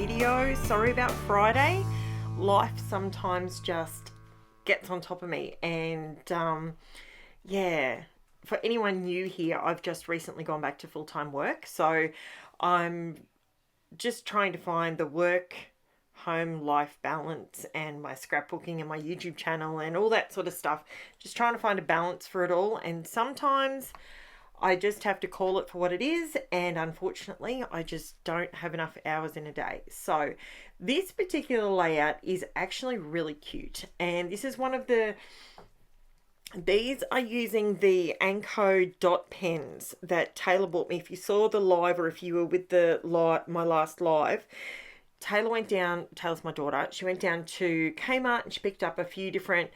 video. Sorry about Friday. Life sometimes just gets on top of me, and yeah, for anyone new here, I've just recently gone back to full-time work, so I'm just trying to find the work home life balance and my scrapbooking and my YouTube channel and all that sort of stuff. Just trying to find a balance for it all, and sometimes I just have to call it for what it is, and unfortunately I just don't have enough hours in a day. So this particular layout is actually really cute, and this is one of these are using the ANKO dot pens that Taylor bought me. If you saw the live, or if you were with my last live, Taylor's my daughter, she went down to Kmart and she picked up a few different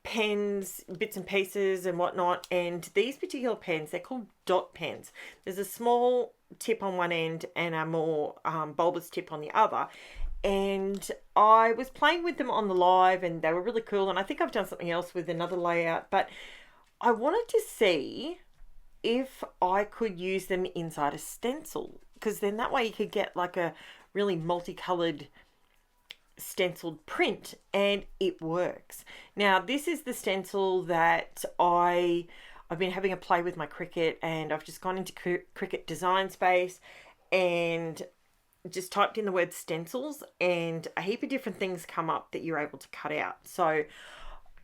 pens, bits and pieces and whatnot, and these particular pens, they're called dot pens. There's a small tip on one end and a more bulbous tip on the other, and I was playing with them on the live and they were really cool, and I think I've done something else with another layout, but I wanted to see if I could use them inside a stencil, because then that way you could get like a really multicolored stenciled print, and it works. Now this is the stencil that I've been having a play with my Cricut, and I've just gone into Cricut design space and just typed in the word stencils, and a heap of different things come up that you're able to cut out. So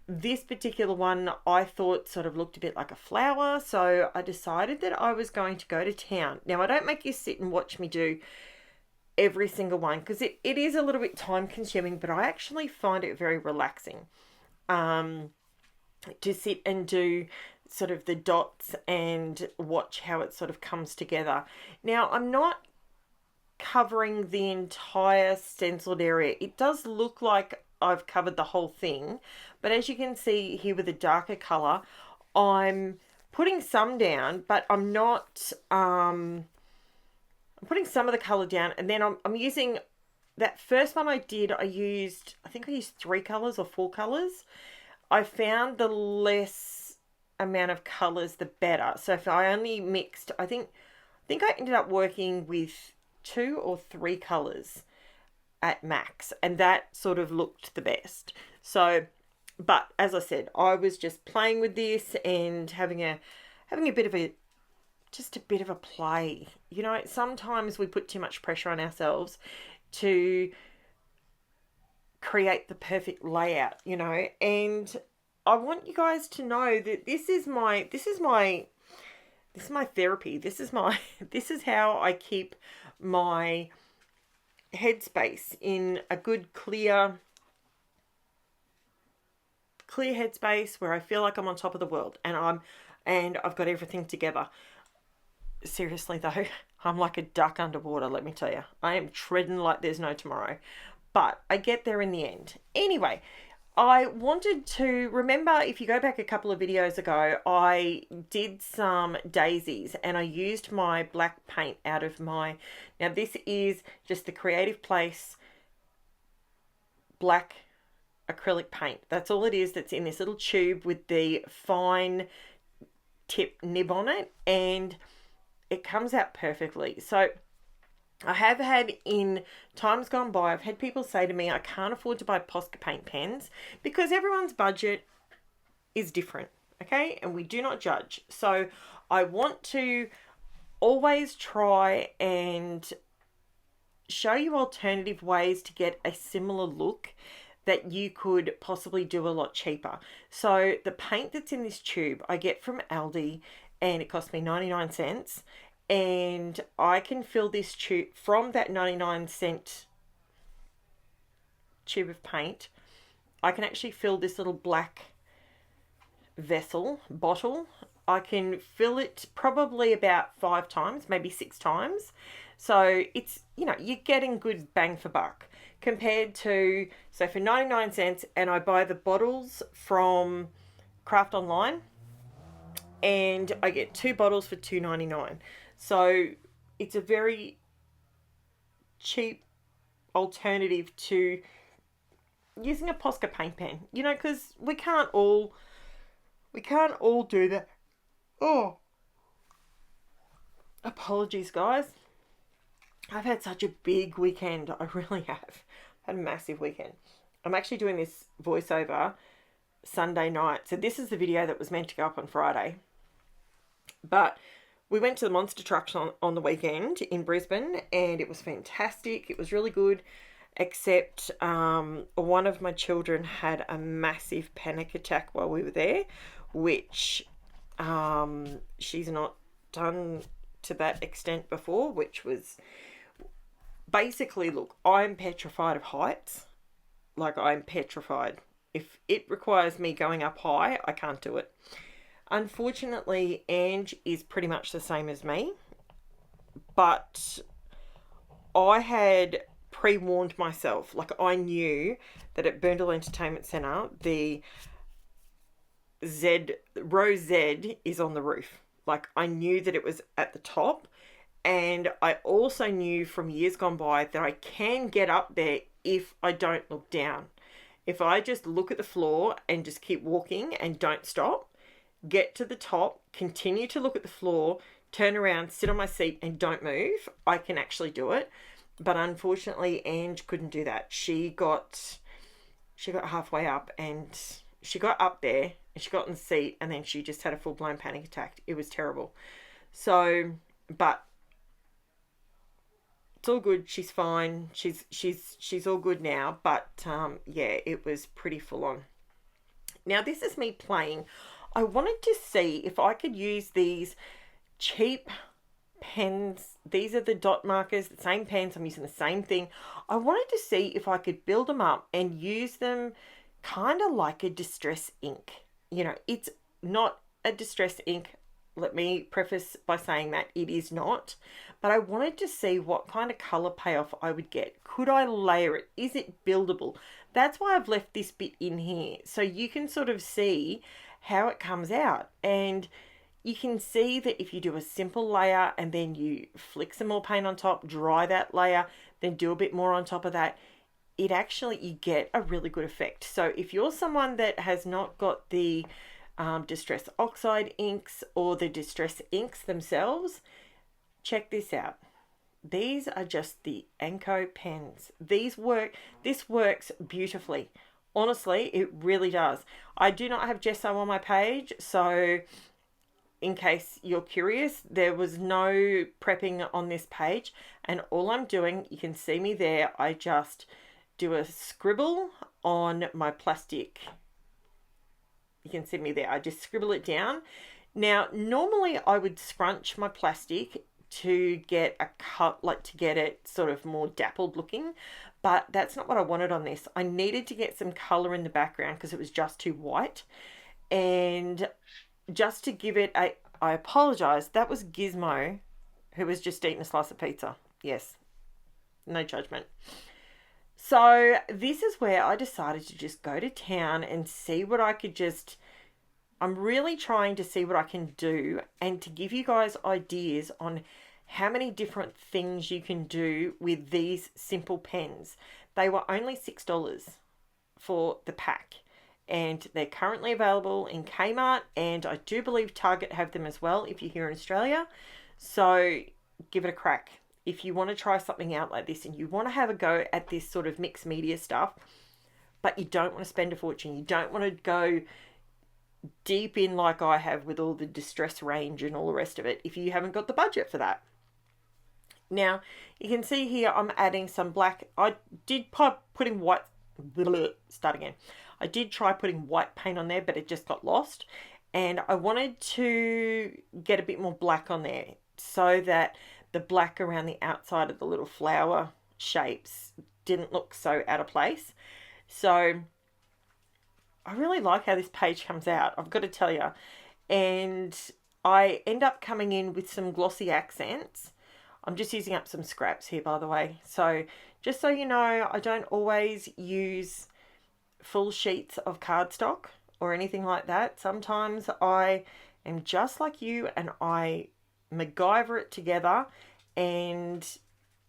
this particular one I thought sort of looked a bit like a flower, so I decided that I was going to go to town. Now I don't make you sit and watch me do every single one, because it is a little bit time consuming, but I actually find it very relaxing to sit and do sort of the dots and watch how it sort of comes together. Now I'm not covering the entire stenciled area. It does look like I've covered the whole thing, but as you can see here with a darker color, I'm putting some down, but I'm not I'm putting some of the color down, and then I'm using that first one I did. I think I used 3 colors or 4 colors. I found the less amount of colors the better. So if I only mixed, I think I ended up working with 2 or 3 colors at max, and that sort of looked the best. So, but as I said, I was just playing with this and having a bit of a play. You know, sometimes we put too much pressure on ourselves to create the perfect layout, you know, and I want you guys to know that this is my therapy. This is how I keep my headspace in a good clear headspace where I feel like I'm on top of the world and I've got everything together. Seriously though, I'm like a duck underwater, let me tell you. I am treading like there's no tomorrow, but I get there in the end. Anyway, I wanted to remember, if you go back a couple of videos ago, I did some daisies and I used my black paint out of now this is just the Creative Place black acrylic paint. That's all it is. That's in this little tube with the fine tip nib on it, and it comes out perfectly. So I have had, in times gone by, I've had people say to me, I can't afford to buy Posca paint pens, because everyone's budget is different, okay? And we do not judge. So I want to always try and show you alternative ways to get a similar look that you could possibly do a lot cheaper. So the paint that's in this tube I get from Aldi, and it cost me 99 cents, and I can fill this tube from that 99-cent tube of paint. I can actually fill this little black bottle. I can fill it probably about 5 times, maybe 6 times. So it's, you know, you're getting good bang for buck compared to, so for 99 cents, and I buy the bottles from Craft Online, and I get 2 bottles for $2.99. So it's a very cheap alternative to using a Posca paint pen, you know, because we can't all do that. Oh, apologies guys, I've had such a big weekend. I really have. Had a massive weekend. I'm actually doing this voiceover Sunday night. So this is the video that was meant to go up on Friday. But we went to the monster trucks on the weekend in Brisbane, and it was fantastic. It was really good, except one of my children had a massive panic attack while we were there, which she's not done to that extent before, which was basically, look, I'm petrified of heights. Like, I'm petrified. If it requires me going up high, I can't do it. Unfortunately, Ange is pretty much the same as me, but I had pre-warned myself. Like, I knew that at Burndall Entertainment Centre, the row Z is on the roof. Like, I knew that it was at the top, and I also knew from years gone by that I can get up there if I don't look down. If I just look at the floor and just keep walking and don't stop, get to the top, continue to look at the floor, turn around, sit on my seat and don't move, I can actually do it. But unfortunately, Ange couldn't do that. She got halfway up, and she got up there and she got in the seat, and then she just had a full-blown panic attack. It was terrible. So, but it's all good. She's fine. She's all good now. But yeah, it was pretty full on. Now, this is me playing. I wanted to see if I could use these cheap pens. These are the dot markers, the same pens. I'm using the same thing. I wanted to see if I could build them up and use them kind of like a distress ink. You know, it's not a distress ink. Let me preface by saying that it is not. But I wanted to see what kind of colour payoff I would get. Could I layer it? Is it buildable? That's why I've left this bit in here, so you can sort of see how it comes out. And you can see that if you do a simple layer and then you flick some more paint on top, dry that layer, then do a bit more on top of that, it actually, you get a really good effect. So if you're someone that has not got the Distress Oxide inks or the Distress inks themselves, check this out. These are just the ANKO pens. This works beautifully. Honestly, it really does. I do not have gesso on my page, so in case you're curious, there was no prepping on this page, and all I'm doing, you can see me there, I just do a scribble on my plastic. You can see me there. I just scribble it down. Now, normally I would scrunch my plastic to get a cut, like to get it sort of more dappled looking, but that's not what I wanted on this. I needed to get some color in the background because it was just too white, and just to give it a, I apologize, that was Gizmo, who was just eating a slice of pizza. Yes, no judgment. So this is where I decided to just go to town and see what I could just, I'm really trying to see what I can do and to give you guys ideas on how many different things you can do with these simple pens. They were only $6 for the pack, and they're currently available in Kmart, and I do believe Target have them as well if you're here in Australia. So give it a crack. If you want to try something out like this and you want to have a go at this sort of mixed media stuff, but you don't want to spend a fortune, you don't want to go deep in like I have with all the distress range and all the rest of it, if you haven't got the budget for that. Now, you can see here I'm adding some black. I did putting white, start again. I did try putting white paint on there, but it just got lost. And I wanted to get a bit more black on there so that the black around the outside of the little flower shapes didn't look so out of place. So I really like how this page comes out, I've got to tell you. And I end up coming in with some glossy accents. I'm just using up some scraps here, by the way. So just so you know, I don't always use full sheets of cardstock or anything like that. Sometimes I am just like you and I MacGyver it together, and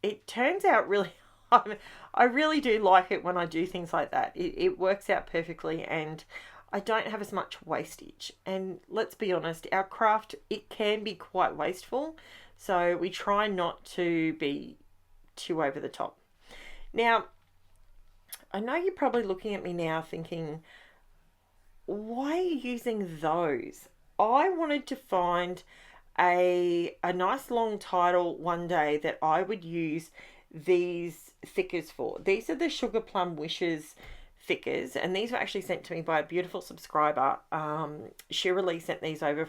it turns out really, I really do like it when I do things like that. It works out perfectly, and I don't have as much wastage. And let's be honest, our craft, it can be quite wasteful, so we try not to be too over the top. Now, I know you're probably looking at me now thinking, why are you using those? I wanted to find a nice long title one day that I would use these thickers for. These are the Sugar Plum Wishes thickers, and these were actually sent to me by a beautiful subscriber. Shirley sent these over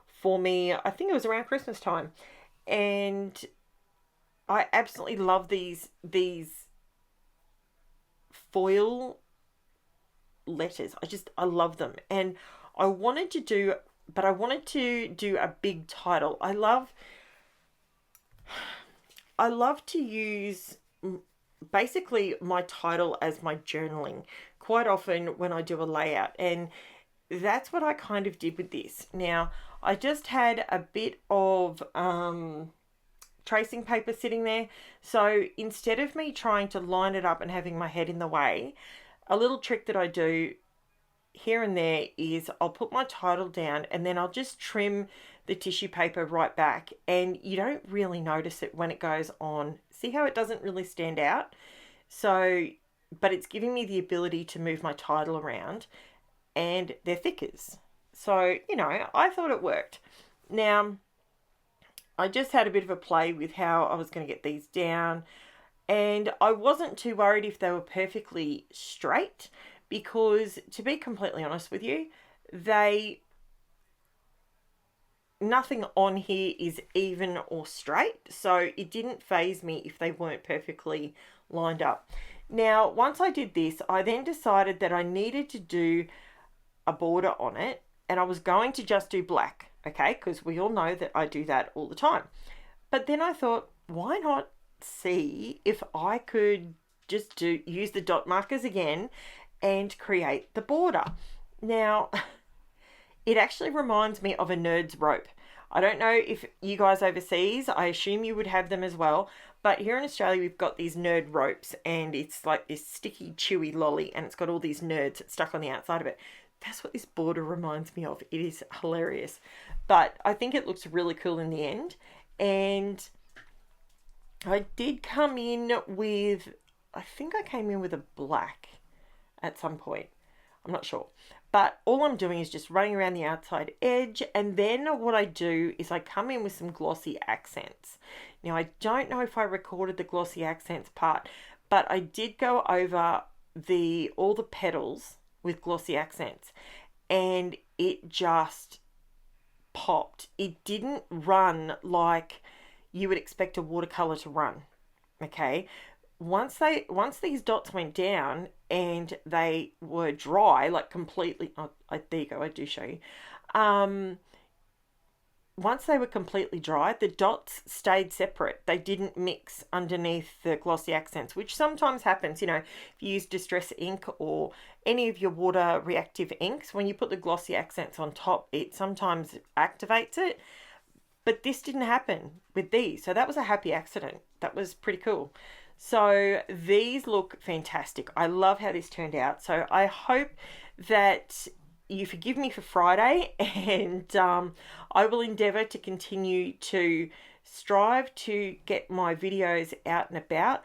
for me, I think it was around Christmas time, and I absolutely love these foil letters. I love them, and I wanted to do a big title. I love to use basically my title as my journaling quite often when I do a layout, and that's what I kind of did with this. Now, I just had a bit of tracing paper sitting there, so instead of me trying to line it up and having my head in the way, a little trick that I do here and there is I'll put my title down and then I'll just trim the tissue paper right back, and you don't really notice it when it goes on. See how it doesn't really stand out? So, but it's giving me the ability to move my title around, and they're thickers. So, you know, I thought it worked. Now, I just had a bit of a play with how I was going to get these down, and I wasn't too worried if they were perfectly straight, because to be completely honest with you, nothing on here is even or straight, so it didn't faze me if they weren't perfectly lined up. Now, once I did this, I then decided that I needed to do a border on it, and I was going to just do black, okay, because we all know that I do that all the time. But then I thought, why not see if I could just use the dot markers again and create the border. Now, it actually reminds me of a nerd's rope. I don't know if you guys overseas, I assume you would have them as well, but here in Australia we've got these nerd ropes, and it's like this sticky, chewy lolly, and it's got all these nerds stuck on the outside of it. That's what this border reminds me of. It is hilarious, but I think it looks really cool in the end. And I did come in with, I think I came in with a black at some point. I'm not sure. But all I'm doing is just running around the outside edge, and then what I do is I come in with some glossy accents. Now, I don't know if I recorded the glossy accents part, but I did go over all the petals with glossy accents, and it just popped. It didn't run like you would expect a watercolor to run, okay? Once these dots went down and they were dry, like completely, there you go, I do show you. Once they were completely dry, the dots stayed separate. They didn't mix underneath the glossy accents, which sometimes happens, you know, if you use distress ink or any of your water reactive inks, when you put the glossy accents on top, it sometimes activates it. But this didn't happen with these, so that was a happy accident. That was pretty cool. So these look fantastic. I love how this turned out. So I hope that you forgive me for Friday, and I will endeavour to continue to strive to get my videos out and about.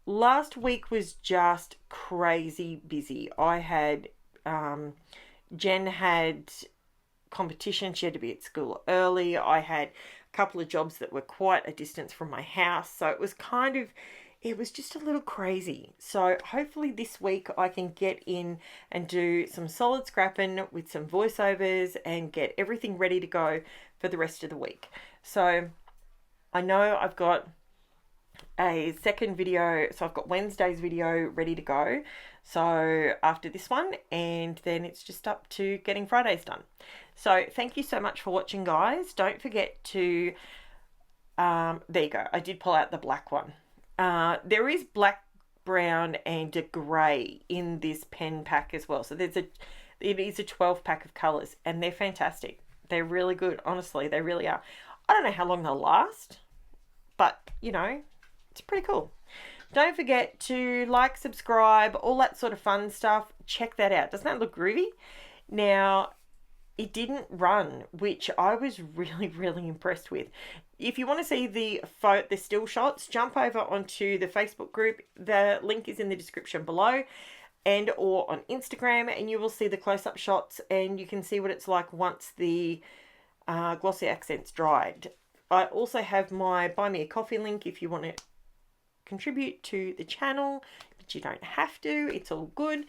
Last week was just crazy busy. I had, Jen had competition. She had to be at school early. I had a couple of jobs that were quite a distance from my house. So it was just a little crazy. So hopefully this week I can get in and do some solid scrapping with some voiceovers and get everything ready to go for the rest of the week. So I know I've got a second video, so I've got Wednesday's video ready to go. So after this one, and then it's just up to getting Friday's done. So thank you so much for watching, guys. Don't forget to, there you go. I did pull out the black one. There is black, brown, and a grey in this pen pack as well. So it is a 12 pack of colours, and they're fantastic. They're really good. Honestly, they really are. I don't know how long they'll last, but you know, it's pretty cool. Don't forget to like, subscribe, all that sort of fun stuff. Check that out. Doesn't that look groovy? Now, it didn't run, which I was really impressed with. If you want to see the still shots, jump over onto the Facebook group. The link is in the description below, and or on Instagram, and you will see the close-up shots, and you can see what it's like once the glossy accent's dried. I also have my Buy Me a Coffee link if you want to contribute to the channel, but you don't have to. It's all good.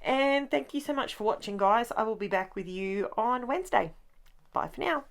And thank you so much for watching, guys. I will be back with you on Wednesday. Bye for now.